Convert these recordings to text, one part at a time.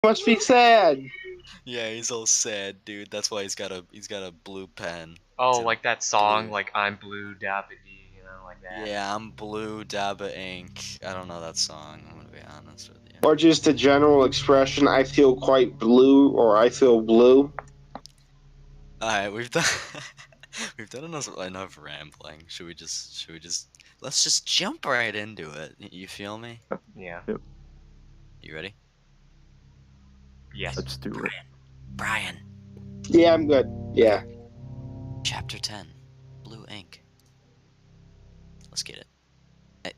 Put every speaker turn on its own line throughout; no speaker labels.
Must be sad.
Yeah, he's all sad, dude. That's why he's got a blue pen.
Oh,
to
like that song,
glue.
like I'm blue, dappity, you know, like that.
Yeah, I'm blue, Dabba ink. I don't know that song, I'm gonna be honest with you.
Or just a general expression, I feel quite blue, or I feel blue.
Alright, we've done we've done enough rambling. Should we just let's just jump right into it. You feel me?
Yeah.
Yep.
You ready?
Yes.
Let's do it.
Brian.
Yeah, I'm good. Yeah.
Chapter 10. Blue ink. Let's get it. Hey,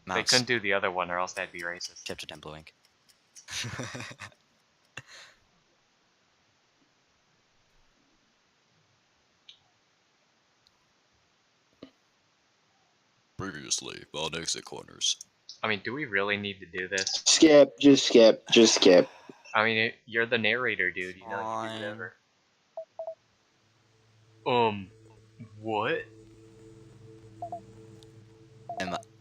They
mouse.
couldn't do the other one or else that'd be racist.
Chapter 10, blue ink. Previously, on exit corners.
I mean, do we really need to do this?
Skip, just skip, just skip.
I mean, you're the narrator, dude. You know you can do whatever. What?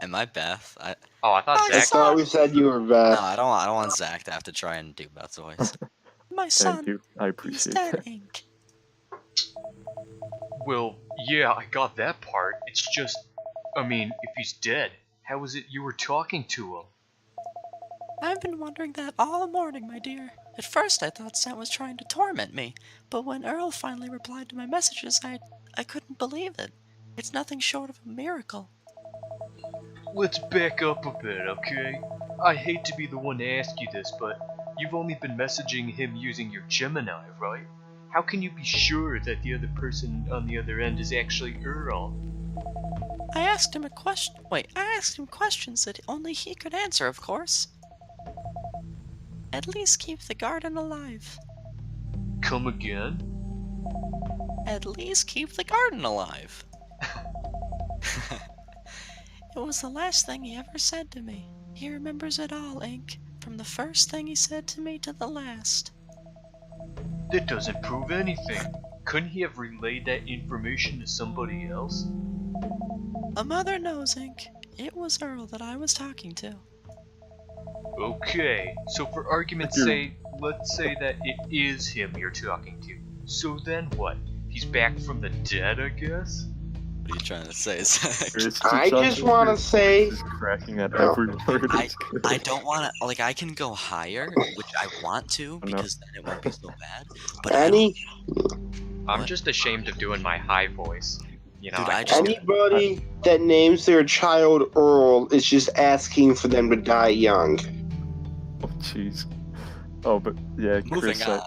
Am I Beth?
Oh, I thought
I
Zach.
thought we said you were
No,
Beth.
I don't want Zach to have to try and do Beth's voice. My son.
Thank you. I appreciate that.
Ink.
Well, yeah, I got that part. It's just, I mean, if he's dead, how was it you were talking to him?
I've been wondering that all morning, my dear. At first I thought Sant was trying to torment me, but when Earl finally replied to my messages, I couldn't believe it. It's nothing short of a miracle.
Let's back up a bit, okay? I hate to be the one to ask you this, but you've only been messaging him using your Gemini, right? How can you be sure that the other person on the other end is actually Earl?
I asked him questions that only he could answer, of course. At least keep the garden alive.
Come again?
At least keep the garden alive. It was the last thing he ever said to me. He remembers it all, Ink. From the first thing he said to me to the last.
That doesn't prove anything. Couldn't he have relayed that information to somebody else?
A mother knows, Ink. It was Earl that I was talking to.
Okay, so for argument's sake, let's say that it is him you're talking to. So then what? He's back from the dead, I guess?
What are you trying to say, Zach?
I just want to say...
Just cracking at every word.
I don't want to... Like, I can go higher, which I want to, because then it won't be so bad. But
I'm just ashamed of doing my high voice. You know,
dude,
anybody that names their child Earl is just asking for them to die young.
Oh, jeez. Oh, but yeah,
moving
Chris,
on.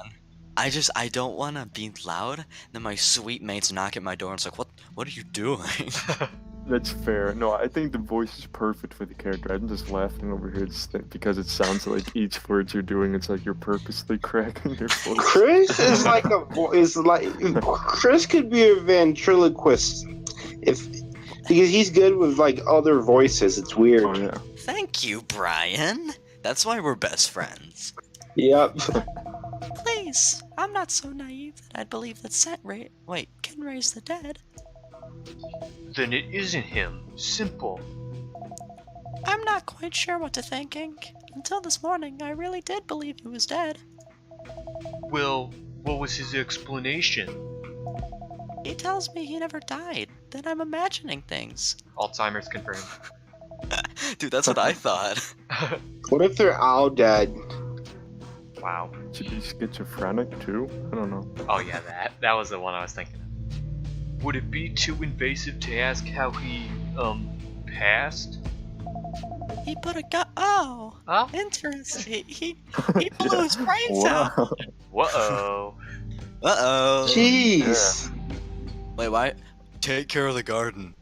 I don't want to be loud. Then my sweet mates knock at my door and it's like, what are you doing?
That's fair. No, I think the voice is perfect for the character. I'm just laughing over here because it sounds like each word you're doing, it's like you're purposely cracking your voice.
Chris is like Chris could be a ventriloquist because he's good with like other voices. It's weird.
Oh yeah.
Thank you, Brian. That's why we're best friends.
Yep.
Please, I'm not so naive that I'd believe that can raise the dead.
Then it isn't him. Simple.
I'm not quite sure what to think, Ink. Until this morning, I really did believe he was dead.
Well, what was his explanation?
He tells me he never died, that I'm imagining things.
Alzheimer's confirmed.
Dude, that's what I thought.
What if they're all dead?
Wow.
Should be schizophrenic too? I don't know.
Oh yeah, that was the one I was thinking of. Would it be too invasive to ask how he, passed?
He put a gun. Oh,
Huh?
interesting. He blew his brains out.
Whoa.
Uh-oh.
Jeez.
Wait, why? Take care of the garden.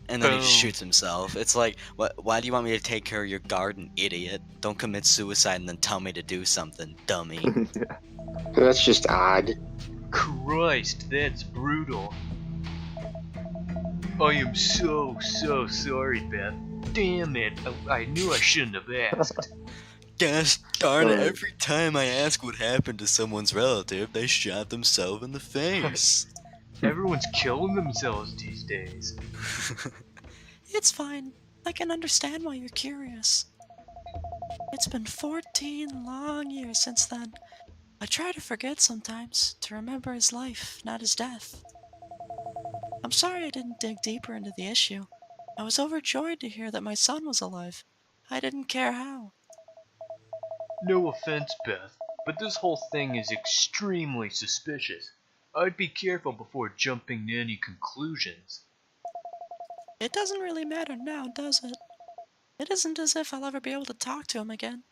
And then he shoots himself. It's like, why do you want me to take care of your garden, idiot? Don't commit suicide and then tell me to do something, dummy.
Yeah.
That's just odd.
Christ, that's brutal. I am so sorry, Beth. Damn it, I knew I shouldn't have asked.
Gosh darn it, every time I ask what happened to someone's relative, they shot themselves in the face.
Everyone's killing themselves these days.
It's fine. I can understand why you're curious. It's been 14 long years since then. I try to forget sometimes, to remember his life, not his death. I'm sorry I didn't dig deeper into the issue. I was overjoyed to hear that my son was alive. I didn't care how.
No offense, Beth, but this whole thing is extremely suspicious. I'd be careful before jumping to any conclusions.
It doesn't really matter now, does it? It isn't as if I'll ever be able to talk to him again.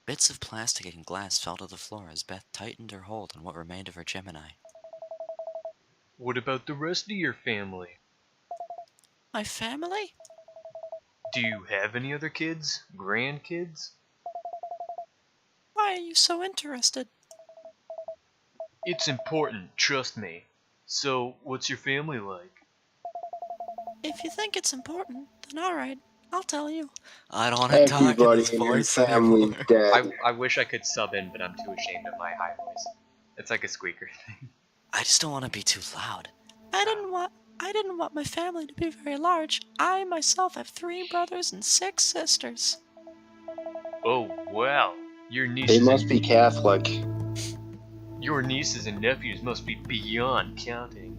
Bits of plastic and glass fell to the floor as Beth tightened her hold on what remained of her Gemini.
What about the rest of your family?
My family?
Do you have any other kids? Grandkids?
Why are you so interested?
It's important, trust me. So, what's your family like?
If you think it's important, then alright, I'll tell you. I don't want to talk in
Everybody
this
in your
voice
family
anymore.
dead.
I wish I could sub in, but I'm too ashamed of my high voice. It's like a squeaker thing.
I just don't want to be too loud. I didn't want my family to be very large. I myself have 3 brothers and 6 sisters.
Oh, wow. Your
They
nieces
must be Catholic.
Your nieces and nephews must be beyond counting.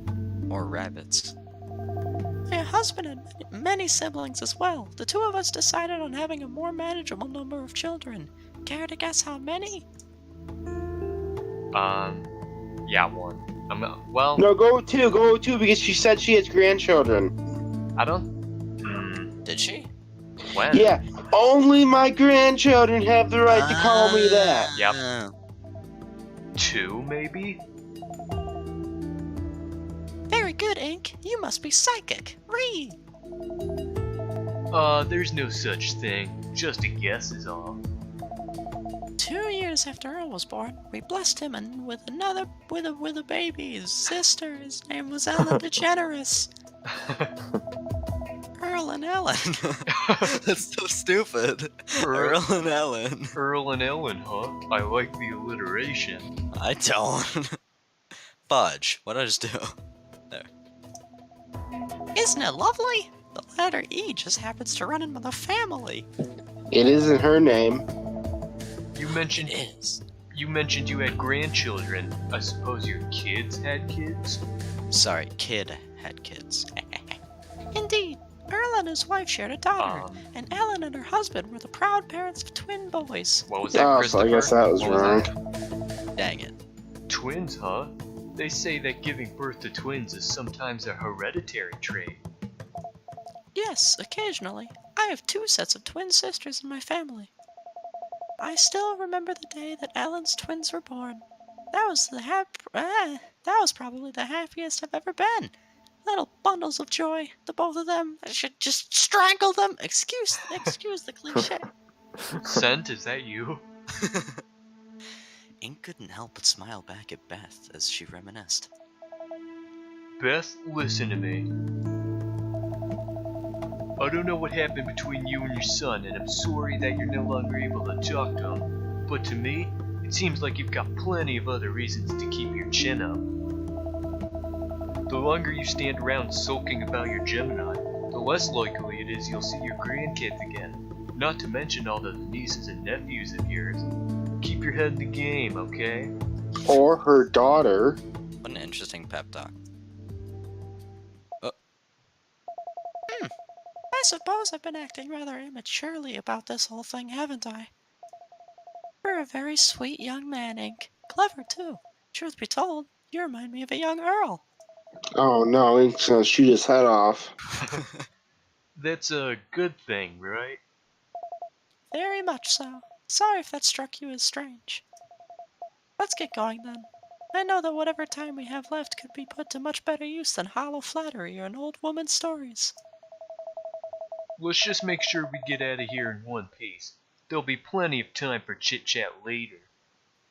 Or rabbits. My husband had many siblings as well. The 2 of us decided on having a more manageable number of children. Care to guess how many?
Yeah, 1. Well...
No, go 2, because she said she has grandchildren.
I don't...
Did she?
When?
Yeah, only my grandchildren have the right to call me that.
Yep. 2, maybe?
Very good, Ink. You must be psychic. Read.
There's no such thing. Just a guess is all.
2 years after Earl was born, we blessed him and with a baby, his sister. His name was Ellen DeGeneres. Earl and Ellen. That's so stupid. Earl and Ellen.
Earl and Ellen, huh? I like the alliteration.
I don't. Fudge. What did I just do? There. Isn't it lovely? The letter E just happens to run in with the family.
It isn't her name.
You mentioned you had grandchildren. I suppose your kids had kids?
Sorry, kid had kids. Indeed. Earl and his wife shared a daughter, and Ellen and her husband were the proud parents of twin boys.
What was that,
Oh, so
Christopher?
I guess that was
What
wrong.
that?
Dang it.
Twins, huh? They say that giving birth to twins is sometimes a hereditary trait.
Yes, occasionally. I have 2 sets of twin sisters in my family. I still remember the day that Ellen's twins were born. That was probably the happiest I've ever been. Little bundles of joy, the both of them. I should just strangle them. Excuse the cliche.
Scent, is that you?
Ink couldn't help but smile back at Beth as she reminisced.
Beth, listen to me. I don't know what happened between you and your son, and I'm sorry that you're no longer able to talk to him. But to me, it seems like you've got plenty of other reasons to keep your chin up. The longer you stand around sulking about your Gemini, the less likely it is you'll see your grandkids again. Not to mention all the nieces and nephews of yours. Keep your head in the game, okay?
Or her daughter.
What an interesting pep talk. I suppose I've been acting rather immaturely about this whole thing, haven't I? You're a very sweet young man, Ink. Clever, too. Truth be told, you remind me of a young Earl.
Oh no, Ink's gonna shoot his head off.
That's a good thing, right?
Very much so. Sorry if that struck you as strange. Let's get going then. I know that whatever time we have left could be put to much better use than hollow flattery or an old woman's stories.
Let's just make sure we get out of here in one piece. There'll be plenty of time for chit-chat later.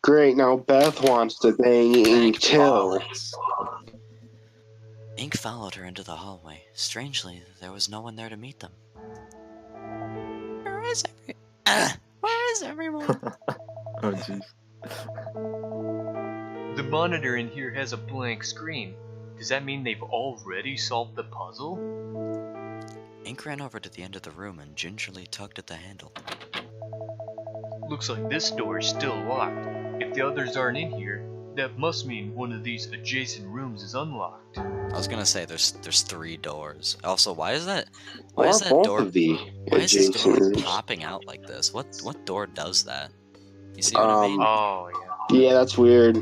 Great, now Beth wants to bang Ink too.
Ballers. Ink followed her into the hallway. Strangely, there was no one there to meet them. Where is everyone?
Oh jeez.
The monitor in here has a blank screen. Does that mean they've already solved the puzzle?
Ink ran over to the end of the room and gingerly tugged at the handle.
Looks like this door is still locked. If the others aren't in here, that must mean one of these adjacent rooms is unlocked.
I was gonna say there's 3 doors. Also, why is that
Or
door
both of the
why is this door
adjacent
like
rooms.
popping out like this? What door does that? You see what I mean?
Oh, yeah.
Yeah, that's weird.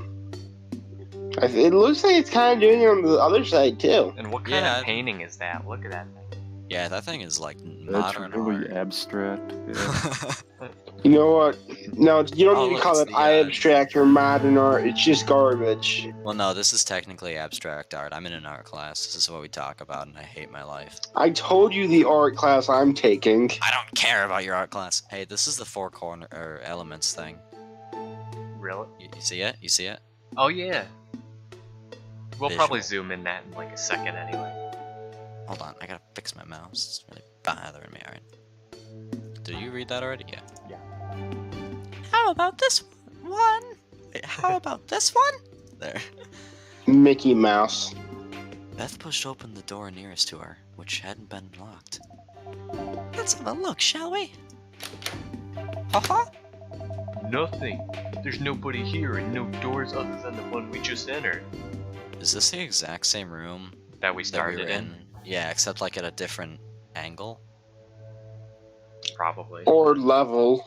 It looks like it's kind of doing it on the other side too.
And what kind
Yeah.
of painting is that? Look at that thing.
Yeah, that thing is like
That's
modern
really
art.
abstract. Yeah.
You know what? No, you don't
Oh,
need to
look,
call
it's
it
the,
abstract or modern art. It's just garbage.
Well, no, this is technically abstract art. I'm in an art class. This is what we talk about, and I hate my life.
I told you the art class I'm taking.
I don't care about your art class. Hey, this is the 4 corner or elements thing.
Really?
You see it? You see it?
Oh, yeah. We'll probably
Visual.
zoom in that in like a second anyway.
Hold on, I gotta fix my mouse. It's really bothering me. Alright. Did you read that already? Yeah. How about this one? Wait, how about this one? There.
Mickey Mouse.
Beth pushed open the door nearest to her, which hadn't been locked. Let's have a look, shall we? Haha.
Nothing. There's nobody here and no doors other than the one we just entered.
Is this the exact same room
That we
that
started
we were
in?
Yeah, except like at a different angle.
Probably.
Or level.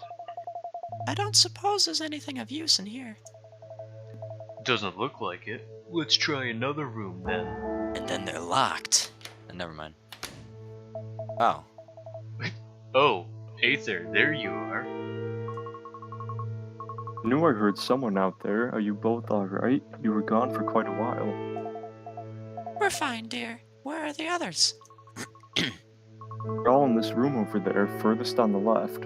I don't suppose there's anything of use in here.
Doesn't look like it. Let's try another room then.
And then they're locked. Never mind. Oh.
Oh, Aether, there you are.
I knew I heard someone out there. Are you both alright? You were gone for quite a while.
We're fine, dear. Where are the others?
They're all in this room over there, furthest on the left.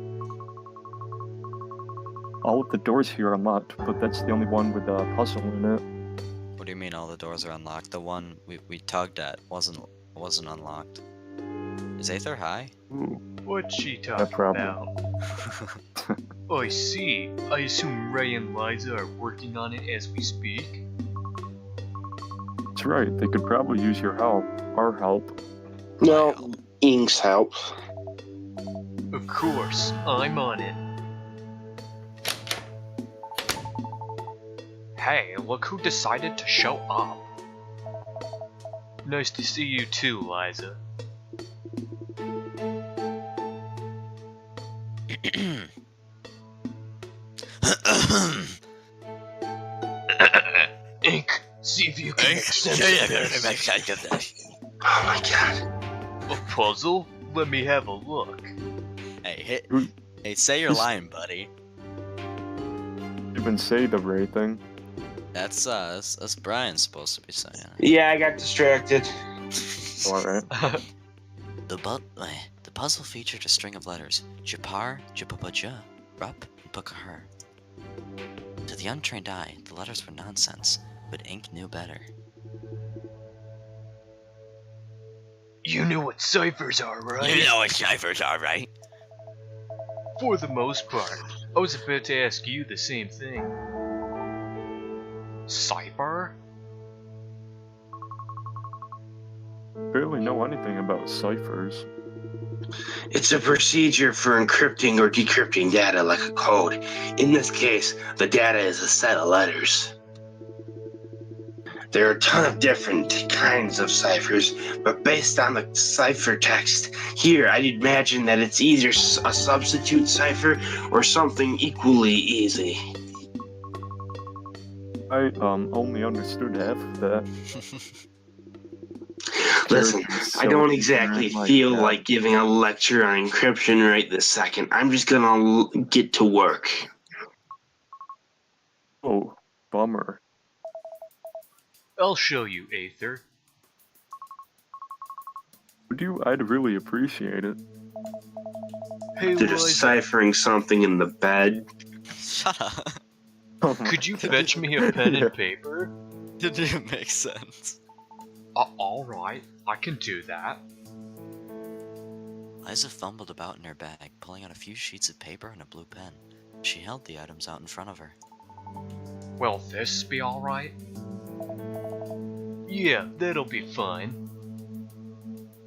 All of the doors here are unlocked, but that's the only one with a puzzle in it.
What do you mean all the doors are unlocked? The one we tugged at wasn't unlocked. Is Aether high?
Ooh,
What's she talking
problem.
about? I see. I assume Ray and Liza are working on it as we speak.
that's right. They could probably use your help. Our help.
No, Ink's help.
Of course, I'm on it. Hey, look who decided to show up. Nice to see you too, Liza. Ink, see if you can make sense of this.
Oh my god.
A puzzle? Let me have a look.
Hey, say your line, buddy.
Even say the Ray thing.
That's Brian's supposed to be saying.
Yeah, I got distracted.
Alright.
The puzzle featured a string of letters: Japar, Japapaja, Rup, and Pukahar. To the untrained eye, the letters were nonsense, but Ink knew better.
You know what ciphers are, right?
You know what ciphers are, right?
For the most part. I was about to ask you the same thing. Cipher?
Barely know anything about ciphers.
It's a procedure for encrypting or decrypting data like a code. In this case, the data is a set of letters. There are a ton of different kinds of ciphers, but based on the cipher text here, I'd imagine that it's either a substitute cipher or something equally easy.
I only understood half of that.
Listen, I don't exactly feel like giving a lecture on encryption right this second. I'm just gonna get to work.
Oh, bummer.
I'll show you, Aether.
Would you? I'd really appreciate it.
Hey,
They're
Liza,
deciphering something in the bed.
Shut up.
could you fetch me a pen and paper?
Did it make sense?
Alright, I can do that.
Liza fumbled about in her bag, pulling out a few sheets of paper and a blue pen. She held the items out in front of her.
Will this be alright? Yeah, that'll be fine.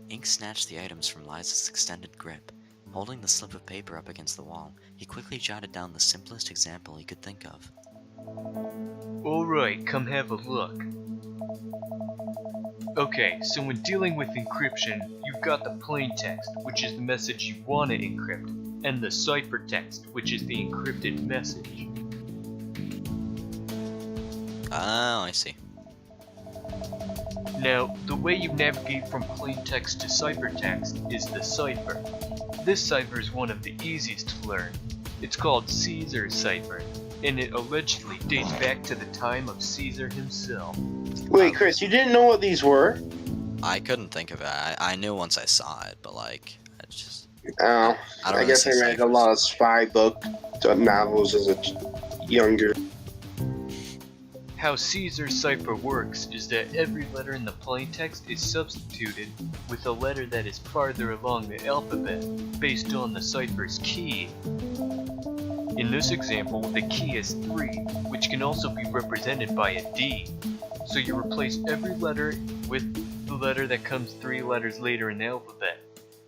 Ink snatched the items from Liza's extended grip. Holding the slip of paper up against the wall, he quickly jotted down the simplest example he could think of.
Alright, come have a look. Okay, so when dealing with encryption, you've got the plain text, which is the message you want to encrypt, and the ciphertext, which is the encrypted message.
Oh, I see.
Now, the way you navigate from plain text to ciphertext is the cipher. This cipher is one of the easiest to learn. It's called Caesar's cipher, and it allegedly dates back to the time of Caesar himself.
Wait, Chris, you didn't know what these were?
I couldn't think of it. I knew once I saw it, but like, I just...
Oh,
I don't
I
really
guess I
see
read a
ciphers.
lot of spy book novels as a younger.
How Caesar's cipher works is that every letter in the plain text is substituted with a letter that is farther along the alphabet, based on the cipher's key. In this example, the key is 3, which can also be represented by a D. So you replace every letter with the letter that comes 3 letters later in the alphabet.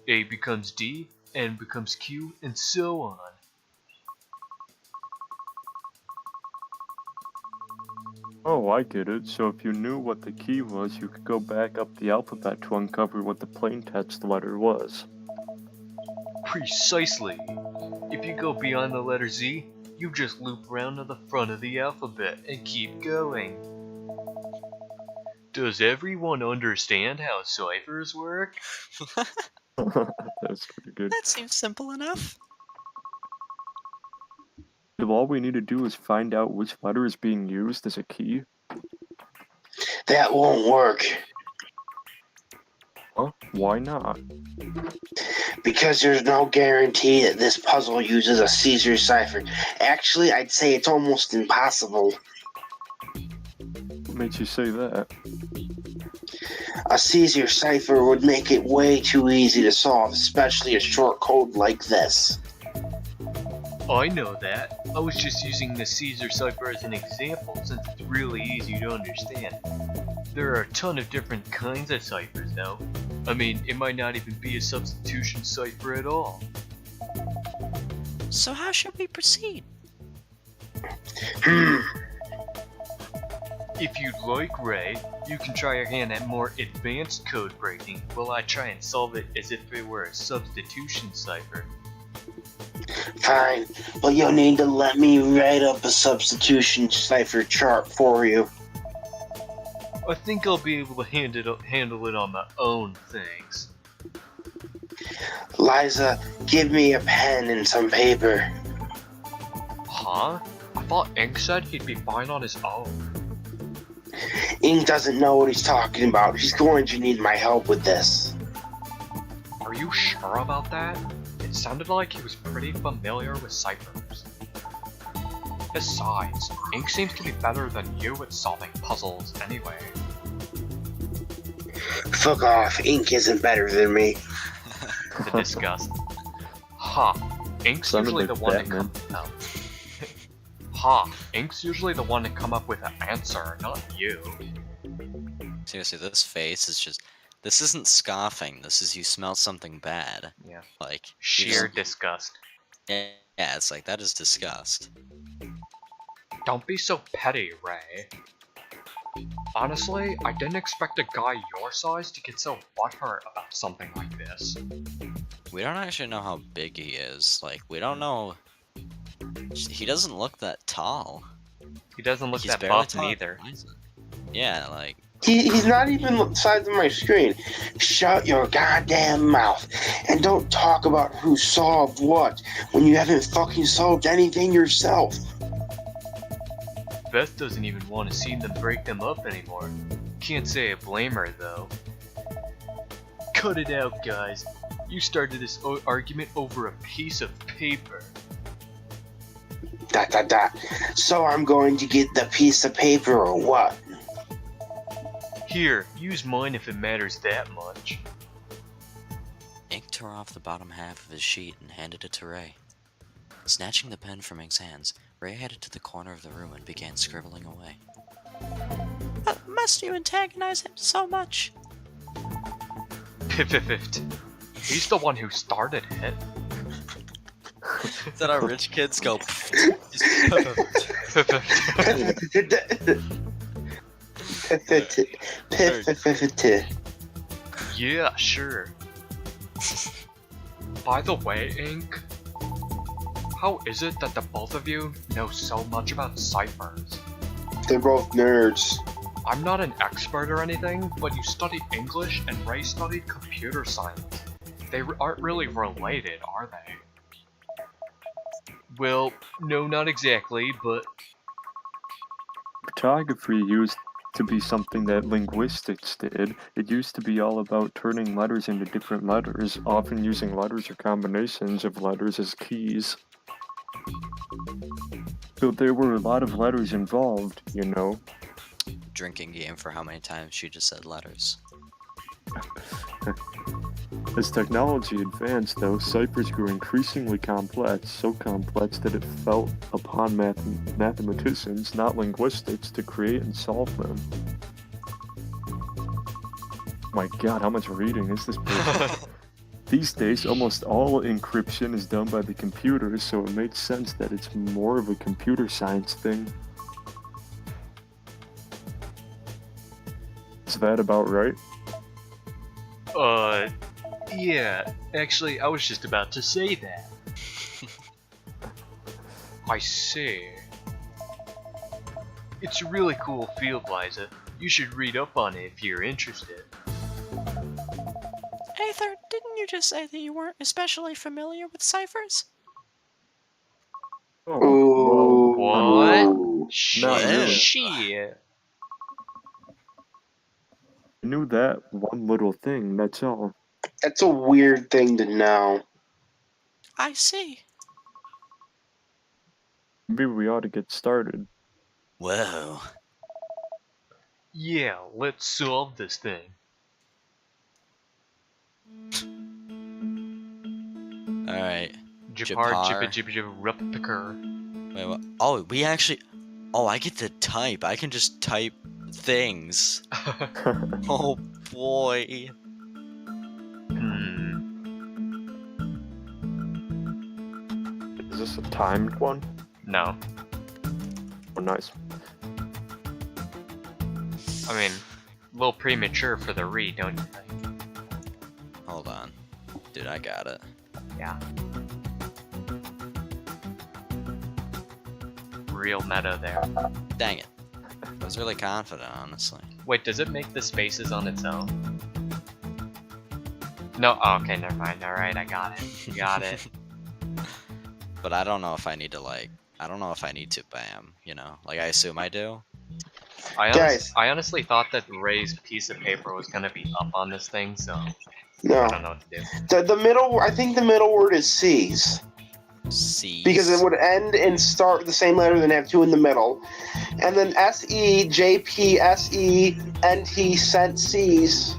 A becomes D, N becomes Q, and so on.
Oh, I get it. So if you knew what the key was, you could go back up the alphabet to uncover what the plain text letter was.
Precisely. If you go beyond the letter Z, you just loop around to the front of the alphabet and keep going. Does everyone understand how ciphers work?
That's pretty good.
That seems simple enough.
So all we need to do is find out which letter is being used as a key.
That won't work.
Huh? Why not?
Because there's no guarantee that this puzzle uses a Caesar cipher. Actually, I'd say it's almost impossible.
What makes you say that?
A Caesar cipher would make it way too easy to solve, especially a short code like this.
I know that. I was just using the Caesar cipher as an example since it's really easy to understand. There are a ton of different kinds of ciphers though. I mean, it might not even be a substitution cipher at all.
So how should we proceed?
If you'd like, Ray, you can try your hand at more advanced code breaking while I try and solve it as if it were a substitution cipher.
Fine, but you'll need to let me write up a substitution cipher chart for you.
I think I'll be able to handle it on my own, thanks.
Liza, give me a pen and some paper.
Huh? I thought Ink said he'd be fine on his own.
Ink doesn't know what he's talking about. He's going to need my help with this.
Are you sure about that? It sounded like he was pretty familiar with ciphers. Besides, Ink seems to be better than you at solving puzzles anyway.
Fuck off, Ink isn't better than me.
The disgust. Ha! Ink's
Sounded
usually
like
the one
Batman.
to come up. Ha! Ink's usually the one to come up with an answer, not you.
Seriously, this face is just... This isn't scoffing, this is you smell something bad.
Yeah.
Like...
Sheer disgust.
Yeah, it's like, that is disgust.
Don't be so petty, Ray. Honestly, I didn't expect a guy your size to get so butthurt about something like this.
We don't actually know how big he is. Like, we don't know... He doesn't look that tall.
He doesn't look
He's
that
barely
buff
taller
neither.
than Liza. Yeah, like...
He's not even the size of my screen. Shut your goddamn mouth and don't talk about who solved what when you haven't fucking solved anything yourself.
Beth doesn't even want to see them break them up anymore. Can't say I blame her though. Cut it out, guys. You started this argument over a piece of paper. ...
So I'm going to get the piece of paper or what?
Here, use mine if it matters that much.
Ink tore off the bottom half of his sheet and handed it to Ray. Snatching the pen from Ink's hands, Ray headed to the corner of the room and began scribbling away. Must you antagonize him so much?
He's the one who started it.
Is that how rich kids go?
Yeah, sure. By the way, Ink, how is it that the both of you know so much about ciphers?
They're both nerds.
I'm not an expert or anything, but you studied English and Ray studied computer science. They aren't really related, are they? Well, no, not exactly, but...
Photography used to be something that linguistics did. It used to be all about turning letters into different letters, often using letters or combinations of letters as keys. So there were a lot of letters involved, you know.
Drinking game for how many times she just said letters.
As technology advanced, though, ciphers grew increasingly complex, so complex that it fell upon mathematicians, not linguistics, to create and solve them. My god, how much reading is this person? These days, almost all encryption is done by the computer, so it makes sense that it's more of a computer science thing. Is that about right?
Yeah, actually, I was just about to say that. I see. It's a really cool field, Liza. You should read up on it if you're interested.
Aether, didn't you just say that you weren't especially familiar with ciphers?
Ooh.
What?
Not really.
Shit.
I knew that one little thing, that's all.
That's a weird thing to know.
I see.
Maybe we ought to get started.
Whoa.
Yeah, let's solve this thing.
Alright.
Japar,
Japar.
jippa,
Wait, what? Oh, we actually... Oh, I get to type. I can just type things. Oh, boy.
Is this a timed one?
No.
Oh, nice.
I mean, a little premature for the read, don't you think?
Hold on. Dude, I got it.
Yeah. Real meta there.
Dang it. I was really confident, honestly.
Wait, does it make the spaces on its own? No, oh, okay, never mind. Alright, I got it. Got it.
But I don't know if I need to, like... I don't know if I need to bam, you know? Like, I assume I do.
Guys.
I honestly thought that Ray's piece of paper was gonna be up on this thing, so...
No.
I don't know what to do.
The middle, I think the middle word is C's.
C's.
Because it would end and start with the same letter, then have two in the middle. And then S-E, J-P, S-E, N-T, sent C's.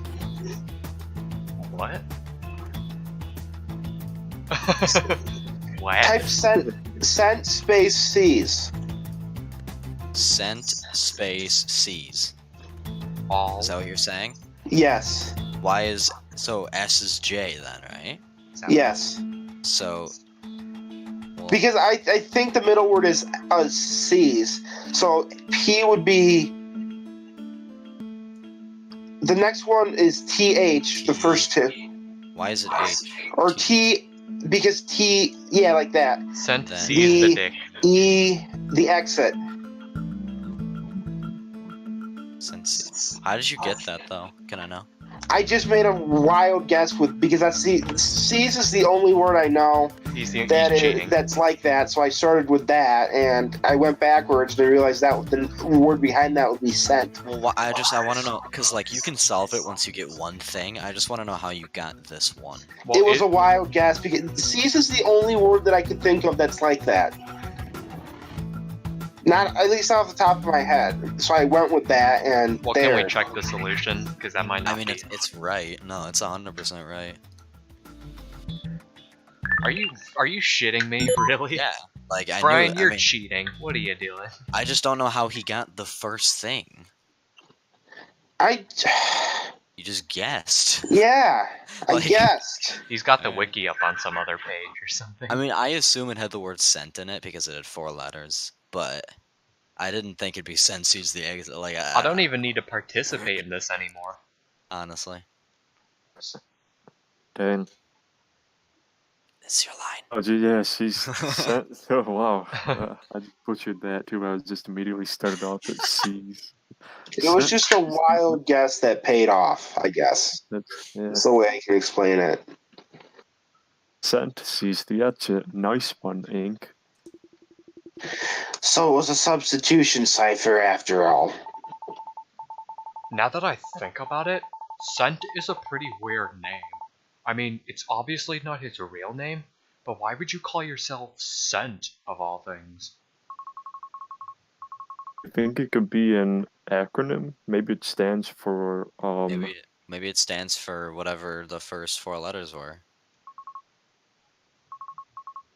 What? What?
Type sent space C's.
Sent space C's.
All.
Is that what you're saying?
Yes.
Why is... So, S is J then, right?
Yes.
So... Well,
Because I think the middle word is C's. So P would be... The next one is TH, the first two.
why is it H?
Or T... Because T... Yeah, like that.
Sent
Then-
C's the dick.
E... The exit.
Since... How did you get that, though? Can I know?
I just made a wild guess with... Because that's C's is the only word I know
He's
that that's like that, so I started with that, and I went backwards and I realized that the word behind that would be sent.
Well, I want to know, because, like, you can solve it once you get one thing. I just want to know how you got this one.
Well,
It was a wild guess, because C's is the only word that I could think of that's like that. Not, at least off the top of my head. So I went with that, and
Well,
there.
can we check the solution? Because that might not
I mean,
be...
it's right. No, it's 100% right.
Are you shitting me? Really?
Yeah. Like, I
Brian,
knew,
you're
I mean,
cheating. What are you doing?
I just don't know how he got the first thing. You just guessed.
Yeah, I
Like-
guessed.
He's got the
Alright.
wiki up on some other page or something.
I mean, I assume it had the word "scent" in it because it had 4 letters, but I didn't think it'd be "sensu's" the exit. Like,
I don't even need to participate in this anymore.
honestly.
Dang.
It's your line.
Oh, yeah, she's sent. Oh, wow. I just butchered that too. I was just immediately started off at C's.
It was just a wild guess that paid off, I guess.
Yeah.
That's the way I can explain it.
Sent sees the etchet. Nice one, Ink.
So it was a substitution cipher after all.
Now that I think about it, Scent is a pretty weird name. I mean, it's obviously not his real name, but why would you call yourself Scent, of all things?
I think it could be an acronym. Maybe it stands for
Maybe it stands for whatever the first 4 letters were.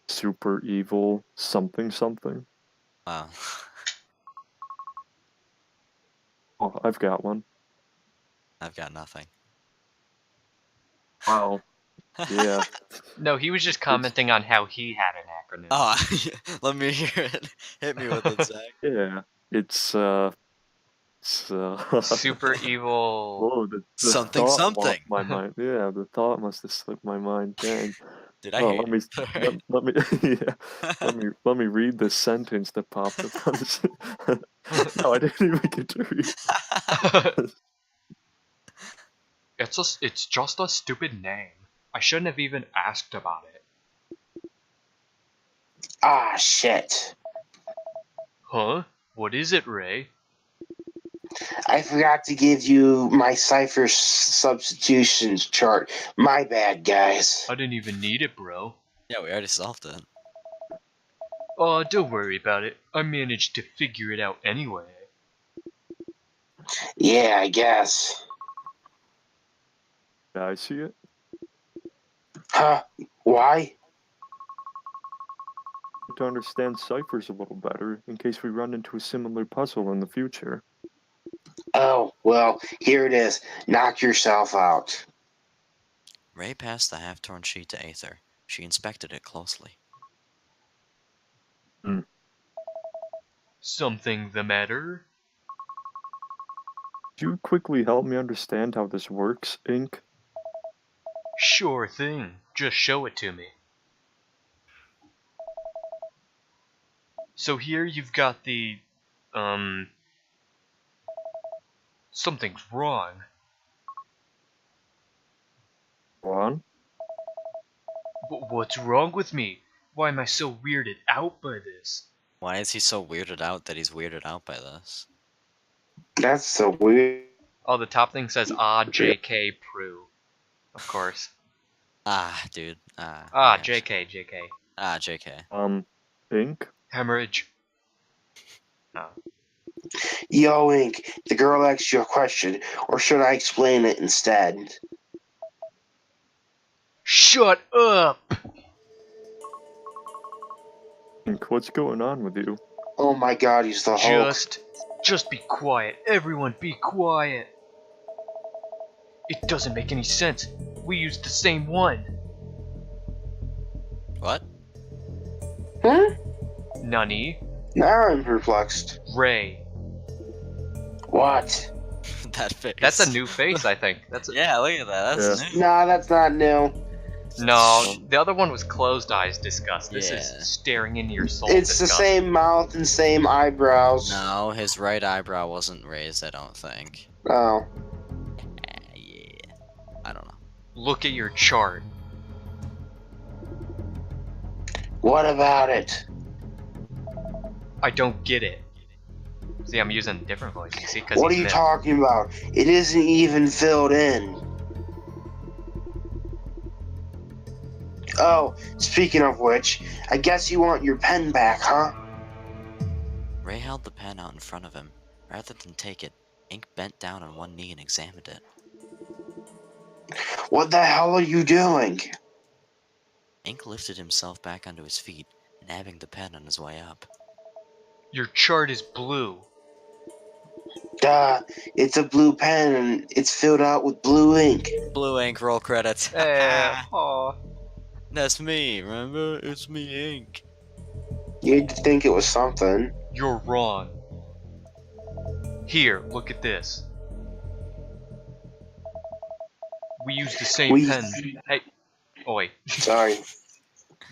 super evil something something.
Wow.
Oh, I've got one.
I've got nothing.
Wow. Yeah.
No, he was just commenting on how he had an acronym.
Oh, let me hear it. Hit me with it, Zach.
Yeah. It's
Super evil.
Whoa, the
Something,
thought
something.
left my mind. Yeah, the thought must have slipped my mind. Dang.
Dude, I
Oh,
hate
let me yeah, let me read the sentence that popped up on this. No, I didn't even get to read.
It's just a stupid name. I shouldn't have even asked about it.
Ah, shit.
Huh? What is it, Ray?
I forgot to give you my cipher substitutions chart. My bad, guys.
I didn't even need it, bro.
Yeah, we already solved it.
Oh, don't worry about it. I managed to figure it out anyway.
Yeah, I guess.
Did I see it?
Huh? Why?
To understand ciphers a little better in case we run into a similar puzzle in the future.
Oh, well, here it is. Knock yourself out.
Ray passed the half-torn sheet to Aether. She inspected it closely.
Something the matter?
Could you quickly help me understand how this works, Ink?
Sure thing. Just show it to me. So here you've got the, something's wrong.
Go on.
What's wrong with me? Why am I so weirded out by this?
Why is he so weirded out that he's weirded out by this?
That's so weird.
Oh, the top thing says, JK Prue. Of course.
Ah, dude.
Yeah. JK.
Ah, JK.
Ink?
Hemorrhage. No.
Yo, Ink, the girl asked you a question, or should I explain it instead?
Shut up!
Ink, what's going on with you?
Oh my god, he's the Hulk.
Just be quiet. Everyone be quiet. It doesn't make any sense. We used the same one.
What?
Huh?
Nani?
Now I'm perplexed.
Ray.
What?
That face.
That's a new face, I think.
Yeah, look at that. That's new.
Nah, that's not new.
No, the other one was closed eyes disgust. This
Yeah.
is staring into your soul
It's the
disgust.
same mouth and same eyebrows.
No, his right eyebrow wasn't raised, I don't think.
Oh.
Yeah. I don't know.
Look at your chart.
What about it?
I don't get it. See, I'm using a different voice, you see? 'Cause
What are
he's
you
mid.
talking about? It isn't even filled in. Oh, speaking of which, I guess you want your pen back, huh?
Ray held the pen out in front of him. Rather than take it, Ink bent down on one knee and examined it.
What the hell are you doing?
Ink lifted himself back onto his feet, nabbing the pen on his way up.
Your chart is blue.
Duh, it's a blue pen and it's filled out with blue ink.
Blue ink, roll credits.
Aw.
That's me, remember? It's me, Ink.
You'd think it was something.
You're wrong. Here, look at this. We use the same pen. Hey. Oh, wait.
Sorry.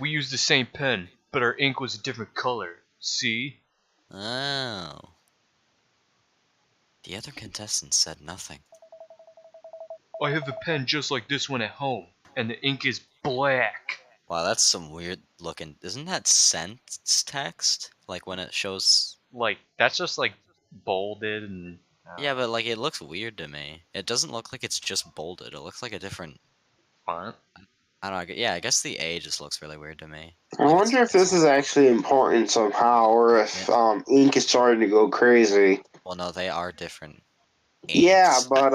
We used the same pen, but our ink was a different color. See?
Oh. The other contestants said nothing.
I have a pen just like this one at home, and the ink is black.
Wow, that's some weird looking. Isn't that sentence text? Like when it shows.
Like, that's just like bolded and.
Yeah, but like it looks weird to me. It doesn't look like it's just bolded. It looks like a different.
Font.
I don't know. Yeah, I guess the A just looks really weird to me.
I wonder if this is actually important somehow, or if ink is starting to go crazy.
Well, no, they are different.
Yeah,
Inks.
but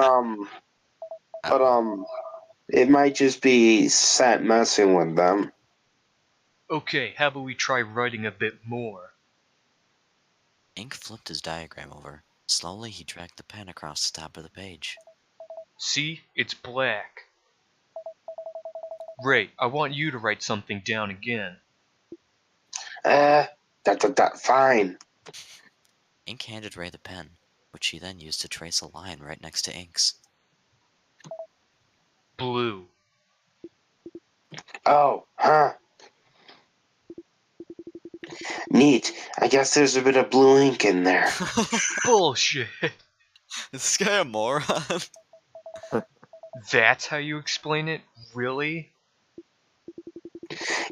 it might just be set messing with them.
Okay, how about we try writing a bit more?
Ink flipped his diagram over. Slowly, he dragged the pen across the top of the page.
See? It's black. Ray, I want you to write something down again.
Fine.
Ink handed Ray the pen, which he then used to trace a line right next to Ink's.
Blue.
Oh, huh. Neat. I guess there's a bit of blue ink in there.
Bullshit.
Is this guy a moron?
That's how you explain it? Really?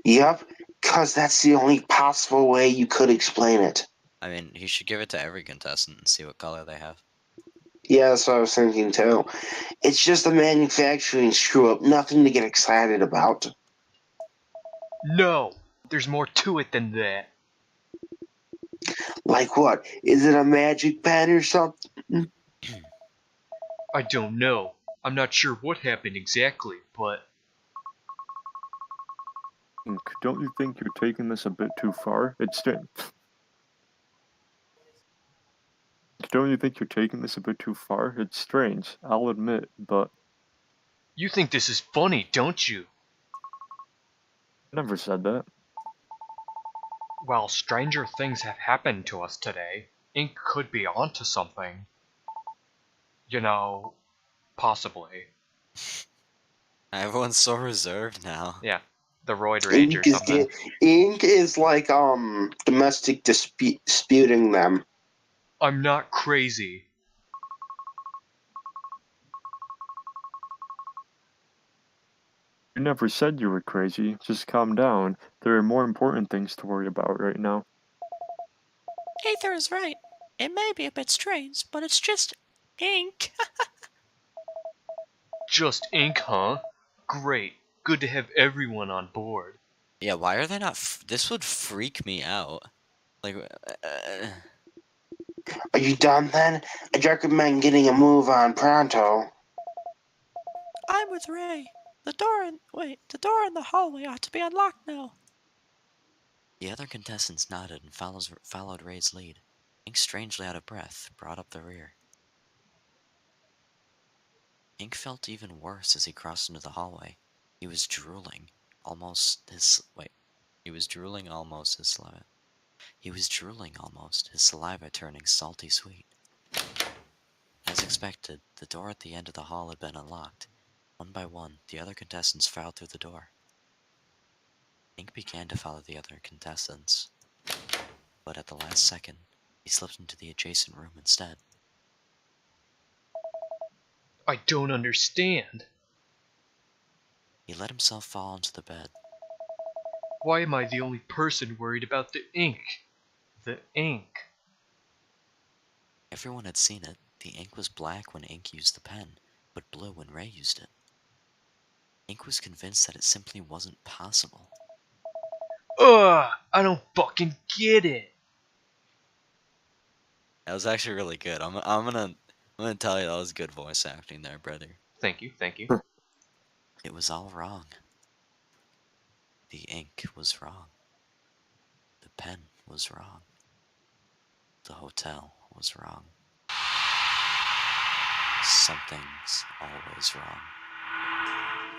Yep, because that's the only possible way you could explain it.
I mean, he should give it to every contestant and see what color they have.
Yeah, that's what I was thinking too. It's just a manufacturing screw up, nothing to get excited about.
No! There's more to it than that.
Like what? Is it a magic pen or something?
I don't know. I'm not sure what happened exactly, but...
Ink, don't you think you're taking this a bit too far? Don't you think you're taking this a bit too far? It's strange, I'll admit, but
You think this is funny, don't you?
I never said that.
Well, stranger things have happened to us today. Ink could be onto something. You know, possibly.
Everyone's so reserved now.
Yeah, the roid rage or
Ink is,
something.
ink is like domestic disputing them.
I'm not crazy.
You never said you were crazy, just calm down. There are more important things to worry about right now.
Aether is right. It may be a bit strange, but it's just ink.
Just ink, huh? Great. Good to have everyone on board.
Yeah, why are they not? This would freak me out. Like,
Are you done then? I'd recommend getting a move on pronto.
I'm with Ray. The door in the hallway ought to be unlocked now. The other contestants nodded and followed Ray's lead. Ink, strangely out of breath, brought up the rear. Ink felt even worse as he crossed into the hallway. He was drooling, almost his saliva. His saliva turning salty sweet. As expected, the door at the end of the hall had been unlocked. One by one, the other contestants filed through the door. Ink began to follow the other contestants, but at the last second, he slipped into the adjacent room instead.
I don't understand.
He let himself fall onto the bed.
Why am I the only person worried about the ink? The ink.
Everyone had seen it. The ink was black when Ink used the pen, but blue when Ray used it. Ink was convinced that it simply wasn't possible.
Ugh! I don't fucking get it!
That was actually really good. I'm gonna tell you that was good voice acting there, brother.
Thank you, thank you.
It was all wrong. The ink was wrong. The pen was wrong. The hotel was wrong. something's always wrong.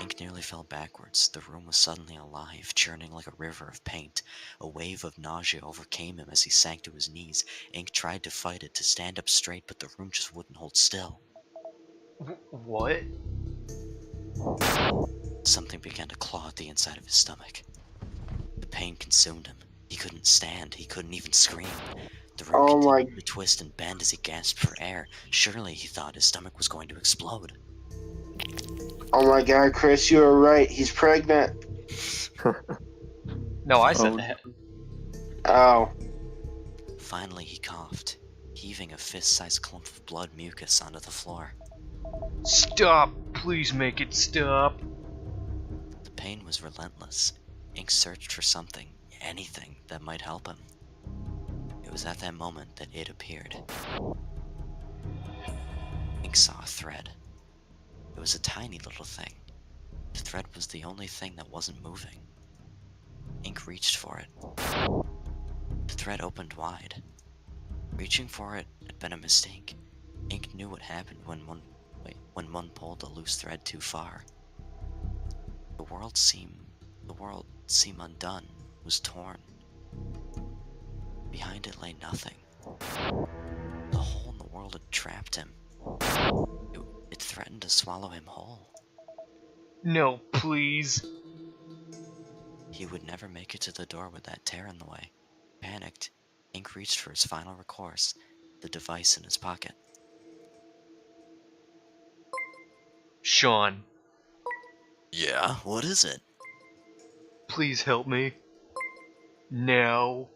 Ink nearly fell backwards. The room was suddenly alive, churning like a river of paint. A wave of nausea overcame him as he sank to his knees. Ink tried to fight it, to stand up straight, but the room just wouldn't hold still.
What?
Something began to claw at the inside of his stomach. The pain consumed him. He couldn't stand. He couldn't even scream. The room
Oh my-
continued to twist and bend as he gasped for air. Surely, he thought, his stomach was going to explode.
Oh my god, Chris, you were right. He's pregnant.
No, I said
Oh.
that.
Oh.
Finally, he coughed, heaving a fist-sized clump of blood mucus onto the floor.
Stop! Please make it stop.
The pain was relentless. Ink searched for something, anything, that might help him. It was at that moment that it appeared. Ink saw a thread. It was a tiny little thing. The thread was the only thing that wasn't moving. Ink reached for it. The thread opened wide. Reaching for it had been a mistake. Ink knew what happened when one pulled a loose thread too far. The world seemed undone, was torn. Behind it lay nothing. The hole in the world had trapped him. It threatened to swallow him whole.
No, please.
He would never make it to the door with that tear in the way. Panicked, Ink reached for his final recourse, the device in his pocket.
Sean,
Yeah, what is it?
please help me. Now.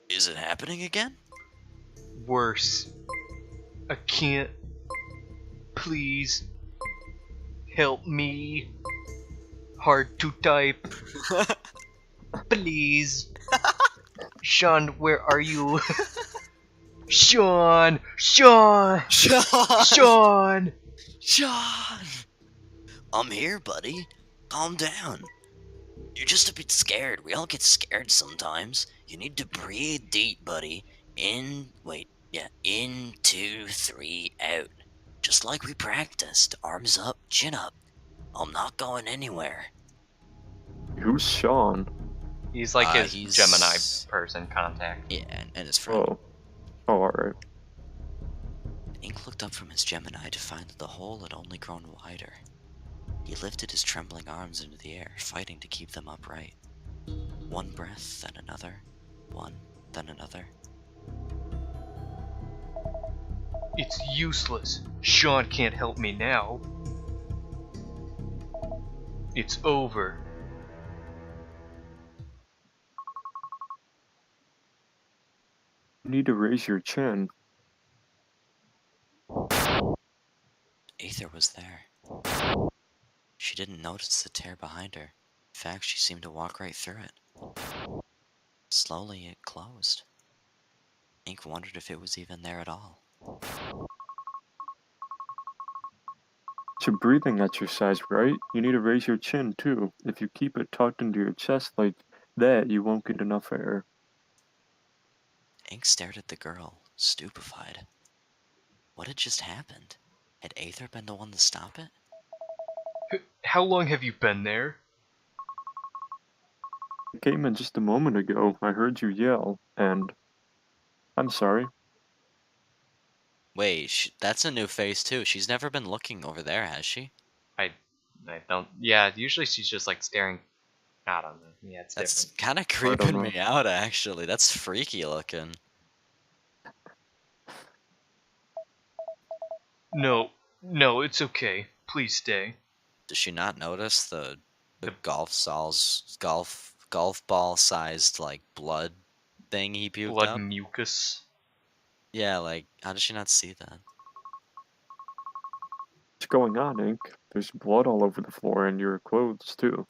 Is it happening again?
Worse. I can't. Please. Help me. Hard to type. Please. Sean, where are you? Sean! Sean! Sean!
Sean! I'm here, buddy. Calm down. You're just a bit scared. We all get scared sometimes. You need to breathe deep, buddy. In, 2, 3, out. Just like we practiced. Arms up, chin up. I'm not going anywhere.
Who's Sean?
He's like his
he's-
Gemini person contact.
Yeah, and his friend.
Oh. Oh, alright.
Ink looked up from his Gemini to find that the hole had only grown wider. He lifted his trembling arms into the air, fighting to keep them upright. One breath, then another. One, then another.
It's useless. Sean can't help me now. It's over.
You need to raise your chin.
Aether was there. She didn't notice the tear behind her. In fact, she seemed to walk right through it. Slowly, it closed. Ink wondered if it was even there at all.
It's a breathing exercise, right? You need to raise your chin, too. If you keep it tucked into your chest like that, you won't get enough air.
Ink stared at the girl, stupefied. What had just happened? Had Aether been the one to stop it?
How long have you been there?
I came in just a moment ago. I heard you yell, and I'm sorry.
Wait, that's a new face too. She's never been looking over there, has she?
I don't. Yeah, usually she's just like staring. I don't know. Yeah, it's
That's
different.
kind of
don't
creeping
know.
me out, actually. That's freaky looking.
No, no, it's okay. Please stay.
Does she not notice the golf ball sized like blood thing he puked
Blood
up?
mucus.
Yeah, like how does she not see that?
What's going on, Ink? There's blood all over the floor and your clothes, too.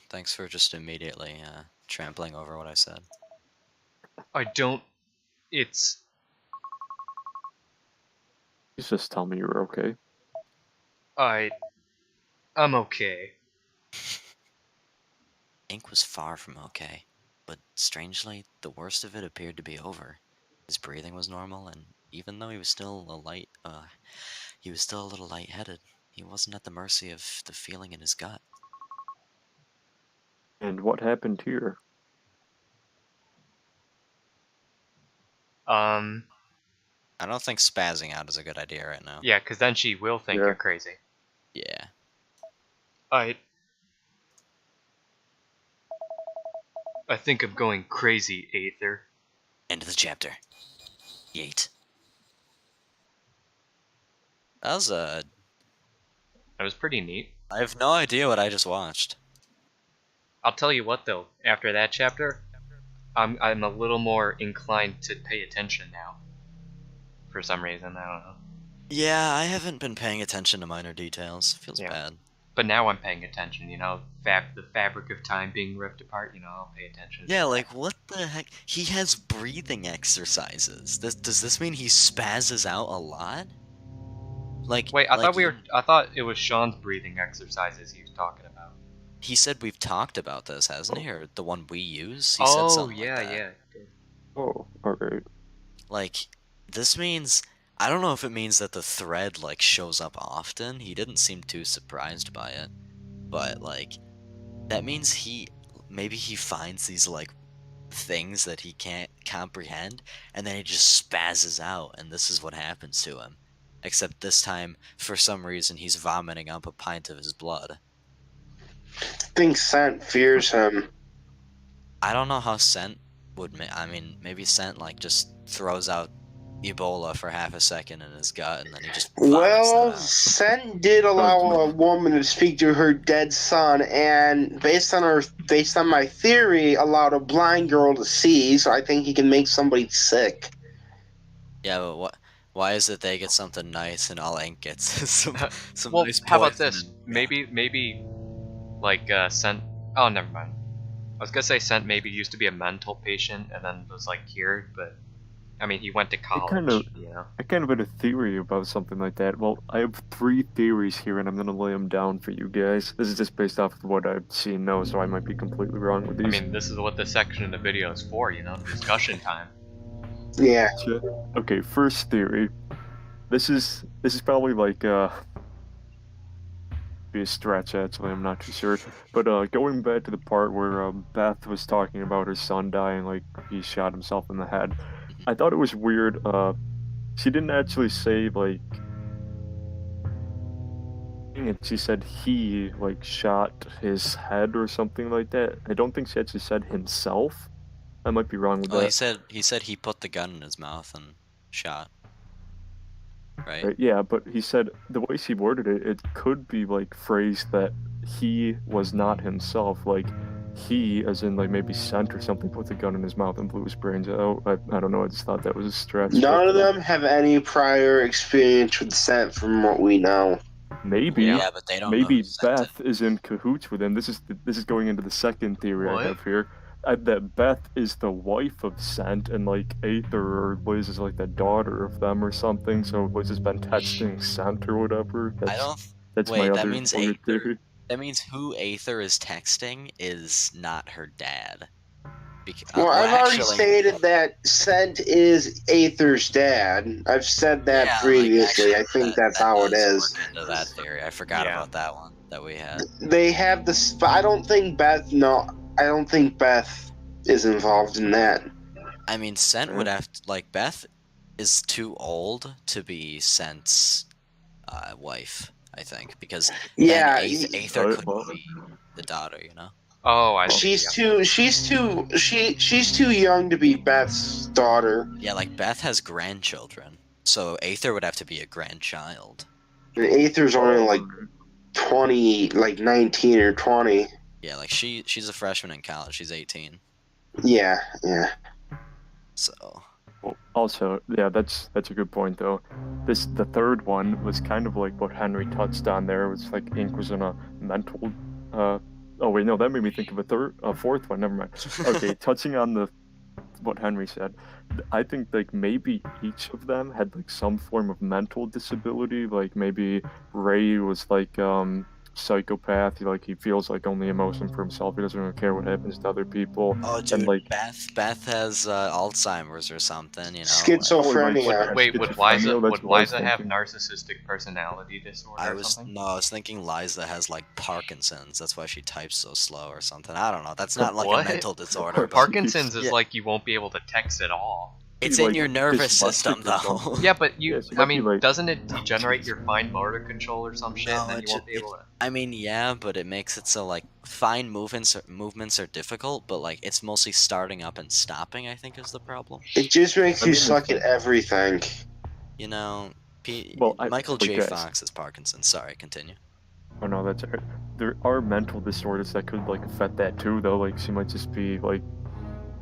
Thanks for just immediately trampling over what I said.
I don't. It's.
Please just tell me you're okay.
I'm okay.
Ink was far from okay, but strangely, the worst of it appeared to be over. His breathing was normal, and even though he was still he was still a little lightheaded. He wasn't at the mercy of the feeling in his gut.
And what happened here?
I don't think spazzing out is a good idea right now.
Yeah, because then she will think
Yeah.
you're crazy.
Yeah.
I think I'm going crazy, Aether.
End of the chapter. Yeet. That was
That was pretty neat.
I have no idea what I just watched.
I'll tell you what though, after that chapter, I'm a little more inclined to pay attention now. For some reason, I don't know.
Yeah, I haven't been paying attention to minor details. Feels
Yeah.
bad.
But now I'm paying attention, you know, the fabric of time being ripped apart, you know, I'll pay attention.
Yeah, like what the heck? He has breathing exercises. Does this mean he spazzes out a lot? Like
Wait, I
like
thought it was Sean's breathing exercises he was talking about.
he said we've talked about this, hasn't he? Or the one we use? He said
Oh,
something
yeah,
like that.
yeah.
Oh, alright.
Like, this means... I don't know if it means that the thread, like, shows up often. He didn't seem too surprised by it. But, like, that means maybe he finds these, like, things that he can't comprehend, and then he just spazzes out, and this is what happens to him. Except this time, for some reason, he's vomiting up a pint of his blood.
I think Scent fears him.
I don't know how Scent would... I mean, maybe Scent, like, just throws out Ebola for half a second in his gut, and then he just vomits
Well,
that out.
Scent did allow a woman to speak to her dead son, and based on my theory, allowed a blind girl to see. So I think he can make somebody sick.
Yeah, but why is it they get something nice and all Ink gets some
Well,
nice
how about
poison
this?
and-
Maybe, like, Scent... Oh, never mind. I was gonna say Scent maybe used to be a mental patient and then was, like, cured, but... I mean, he went to college, you know?
I kind of had a theory about something like that. Well, I have 3 theories here, and I'm going to lay them down for you guys. This is just based off of what I've seen now, so I might be completely wrong with these.
I mean, this is what this section of the video is for, you know? Discussion time.
Yeah.
Okay, first theory. This is probably like be a stretch actually, I'm not too sure. But going back to the part where Beth was talking about her son dying, like he shot himself in the head. I thought it was weird. She didn't actually say like. She said he like shot his head or something like that. I don't think she actually said himself. I might be wrong with
Well,
that.
he said he put the gun in his mouth and shot. Right?
Yeah, but he said the way she worded it, it could be like phrased that he was not himself, like he, as in like maybe Scent or something, put the gun in his mouth and blew his brains out. I don't know. I just thought that was a stretch.
None of them have any prior experience with Scent, from what we know.
Maybe.
Yeah, but they don't know
Maybe
who sent
Beth is in cahoots with him. This is going into the second theory
What?
I have here. That Beth is the wife of Scent, and like Aether or Liz is like the daughter of them or something. So Liz has been testing Scent or whatever. That's
Wait,
my
that
other
means
weird
Aether.
theory.
That means who Aether is texting is not her dad.
Well, I've already
actually,
stated that Scent is Aether's dad. I've said that
yeah,
previously.
like,
I think
that
that's how it
does
is.
work into that theory. I forgot
Yeah.
about that one that we had.
They have this. But I don't think Beth. No, I don't think Beth is involved in that.
I mean, Scent would have to, like, Beth is too old to be Scent's wife, I think, because
Yeah,
then Aether
Well,
couldn't be the daughter, you know?
Oh, I see.
she's too young to be Beth's daughter.
Yeah, like, Beth has grandchildren, so Aether would have to be a grandchild.
And Aether's only like 20, like 19 or 20.
Yeah, like, she's a freshman in college, she's 18,
Yeah.
so...
Well, also, yeah, that's a good point though. The third one was kind of like what Henry touched on there. It was like Ink was in a mental. Oh wait, no, that made me think of a fourth one. Never mind. Okay, touching on what Henry said, I think like maybe each of them had like some form of mental disability. Like maybe Ray was like psychopath. He feels like only emotion for himself. He doesn't really care what happens to other people.
Oh,
And
dude,
like,
Beth has Alzheimer's or something, you know?
Schizophrenia.
Wait, would
schizophrenia, that's what I was
Liza have
thinking.
narcissistic personality disorder or something?
I was thinking Liza has like Parkinson's. That's why she types so slow or something. I don't know. That's not like
What?
a mental disorder. But
Parkinson's is
Yeah.
like you won't be able to text at all.
it's
He,
in
like,
your nervous
dyslexic
system,
or
though.
something.
Yeah, but you,
Yes, it
I
might be
mean,
like-
doesn't it degenerate your fine motor control or some shit,
No,
and then
it
you won't be able to...
I mean, yeah, but it makes it so like fine movements are difficult, but like it's mostly starting up and stopping. I think is the problem.
It just makes
I
you
mean,
suck at everything.
You know, Michael
like
J.
this.
Fox is Parkinson's. Sorry, continue.
Oh no, that's alright. There are mental disorders that could like affect that too, though. Like she might just be like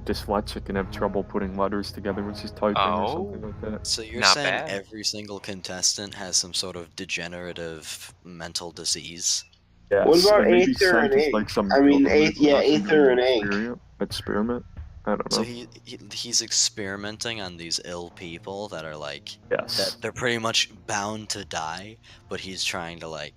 dyslexic and have trouble putting letters together when she's typing or something like that.
So you're
Not
saying
bad.
every single contestant has some sort of degenerative mental disease?
Yes,
What about
and maybe
Aether
Scent
and
is
Ink?
like some
I mean,
government
Aether and Ink.
experiment. I don't know.
So he's experimenting on these ill people that are like
Yes.
that they're pretty much bound to die, but he's trying to like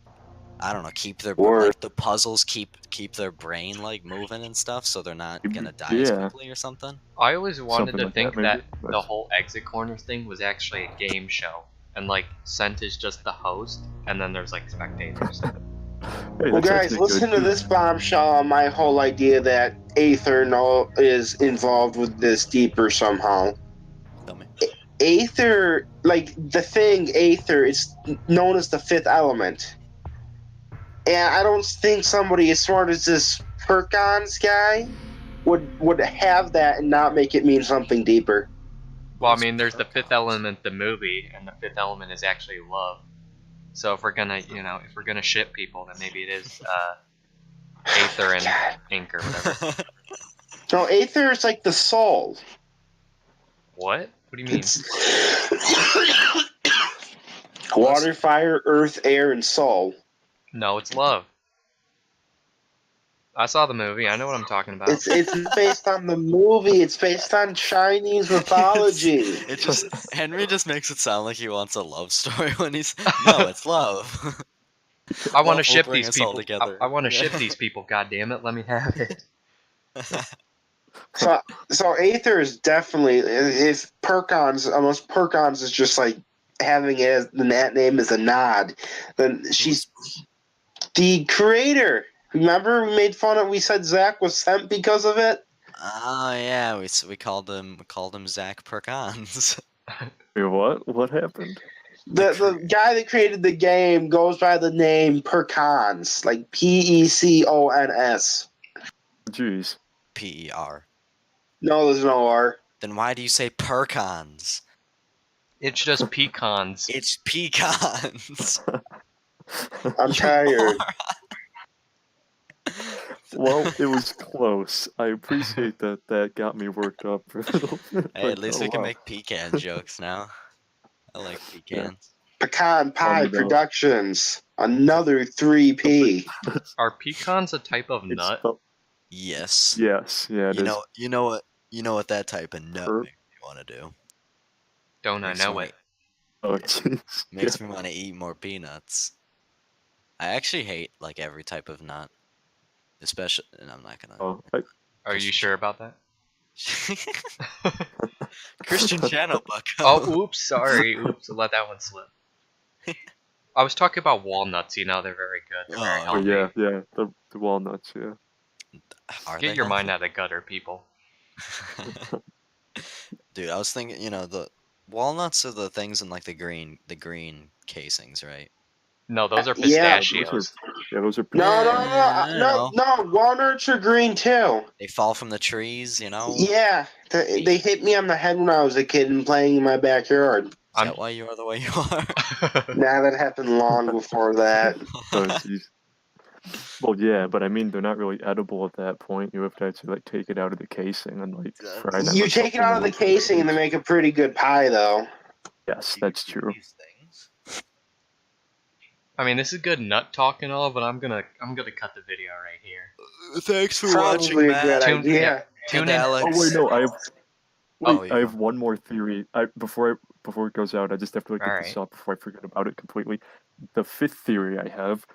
I don't know keep their
Or-
like the puzzles keep their brain like moving and stuff, so they're not gonna die as
Yeah.
quickly or something.
I always wanted
Something
to
like
think
that,
that,
maybe.
the whole exit corners thing was actually a game show, and like Scent is just the host, and then there's like spectators.
Hey,
Well,
that's
guys,
actually
listen
good,
to
too.
this bombshell on my whole idea that Aether is involved with this deeper somehow.
Tell me.
Aether, like the thing Aether, is known as the fifth element. And I don't think somebody as smart as this Perkons guy would have that and not make it mean something deeper.
Well, I mean, there's the Fifth Element, the movie, and the fifth element is actually love. So if we're gonna, if we're gonna ship people, then maybe it is Aether and Ink or whatever.
No, Aether is like the soul.
What? What do you mean?
It's water, fire, earth, air, and soul.
No, it's love. I saw the movie. I know what I'm talking about.
It's based on the movie. It's based on Chinese mythology.
It just Henry just makes it sound like he wants a love story when he's no, it's love.
I want to
We'll
ship
bring
these
us all
people.
together.
I want to
Yeah.
ship these people. God damn it! Let me have it.
So Aether is definitely if Perkons, unless Perkons is just like having it as the that name as a nod, then she's the creator. Remember we made fun of? We said Zach was sent because of it.
Oh yeah, we called him Zach Perkons.
Wait, what? What happened?
The guy that created the game goes by the name Perkons, like Pecons.
Jeez.
PER.
No, there's no R.
Then why do you say Perkons?
It's just pecans.
It's pecans.
I'm tired.
Well, it was close. I appreciate that. That got me worked up.
Hey, at least we can make pecan jokes now. I like pecans.
Pecan Pie
Funny though.
Productions. Another 3P.
Are pecans a type of
It's
nut?
spelled-
Yes.
Yes, yeah, it is.
You know what that type of nut
Herb?
makes me want to do.
Don't I
Makes
know
me-
it?
Oh, jeez.
Makes me want to eat more peanuts. I actually hate like every type of nut, especially. And I'm not gonna.
Oh,
Are you sure about that?
Christian channel, bucko.
Oh, oops, sorry. Oops, I let that one slip. I was talking about walnuts, they're very good. They're very
Oh,
oh
healthy.
yeah, the walnuts, yeah.
Are
Get
they
your mind
healthy?
out of the gutter, people.
Dude, I was thinking, the walnuts are the things in like the green casings, right?
No, those are
Yeah,
pistachios.
Those are
No. Walnuts are green too.
They fall from the trees,
Yeah, they hit me on the head when I was a kid and playing in my backyard.
Is that why you are the way you are?
Nah, that happened long before that.
Oh, jeez. Well, yeah, but I mean, they're not really edible at that point. You have to actually like take it out of the casing and like fry them.
You
or
take it
something
out of the
and-
casing and they make a pretty good pie, though.
Yes, that's true.
These things.
I mean, this is good nut talk and all, but I'm gonna cut the video right here.
Thanks for
Probably
watching,
a
Matt.
good
Tune-
idea.
yeah. Tune
And
in.
Alex.
Oh wait, no, I have.
Oh,
Wait,
yeah.
I have one more theory. Before it goes out, I just have to like, get this
Alright.
up before I forget about it completely. The fifth theory I have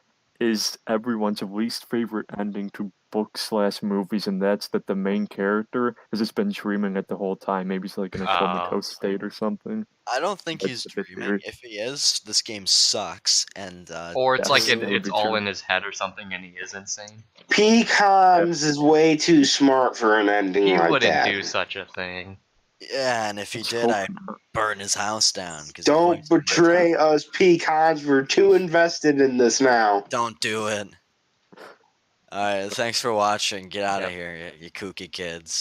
is everyone's least favorite ending to books/movies, and that's that the main character has just been dreaming it the whole time. Maybe he's like in a comatose state or something.
I don't think
That's
he's
the big
dreaming.
theory.
If he is, this game sucks. And
Or it's like
Yes, that would
it's
be
all
true.
in his head or something, and he is insane.
Pecans is way too smart for an ending
He
like
wouldn't
that.
do such a thing.
yeah, and if he
Let's
did,
hope
I'd
not.
burn his house down.
Don't betray us, pecans. We're too invested in this now.
Don't do it. Alright, thanks for watching. Get out of
Yep.
here, you kooky kids.